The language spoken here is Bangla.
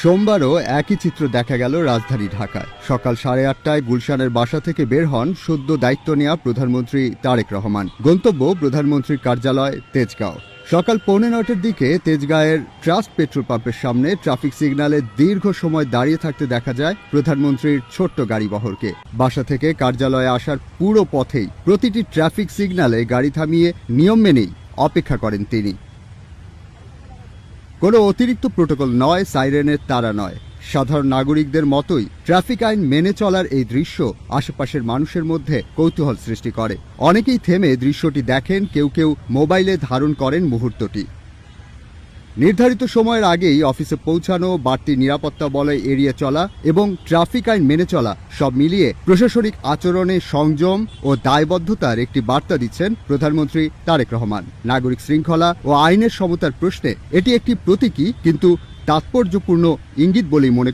সোমবারও একই চিত্র দেখা গেল রাজধানী ঢাকায়। সকাল 8:30টায় গুলশানের বাসা থেকে বের হন সদ্য দায়িত্ব নেওয়া প্রধানমন্ত্রী তারেক রহমান। গন্তব্য প্রধানমন্ত্রীর কার্যালয় তেজগাঁও। সকাল 8:45টার দিকে তেজগাঁয়ের ট্রাস্ট পেট্রোল পাম্পের সামনে ট্রাফিক সিগন্যালে দীর্ঘ সময় দাঁড়িয়ে থাকতে দেখা যায় প্রধানমন্ত্রীর ছোট্ট গাড়িবহরকে। বাসা থেকে কার্যালয়ে আসার পুরো পথেই প্রতিটি ট্রাফিক সিগন্যালে গাড়ি থামিয়ে নিয়ম মেনেই অপেক্ষা করেন তিনি। কোনো অতিরিক্ত প্রোটোকল নয়, সাইরেনের তাড়া নয়, সাধারণ নাগরিকদের মতোই ট্রাফিক আইন মেনে চলার এই দৃশ্য আশেপাশের মানুষের মধ্যে কৌতূহল সৃষ্টি করে। অনেকেই থেমে দৃশ্যটি দেখেন, কেউ কেউ মোবাইলে ধারণ করেন মুহূর্তটি। নির্ধারিত সময়ের আগেই অফিসে পৌঁছানো, বাড়তি নিরাপত্তা বলয় এড়িয়ে চলা এবং ট্রাফিক আইন মেনে চলা সব মিলিয়ে প্রশাসনিক আচরণে সংযম ও দায়বদ্ধতার একটি বার্তা দিচ্ছেন প্রধানমন্ত্রী তারেক রহমান। নাগরিক শৃঙ্খলা ও আইনের সমতার প্রশ্নে এটি একটি প্রতীকী কিন্তু তাৎপর্যপূর্ণ ইঙ্গিত বলেই মনে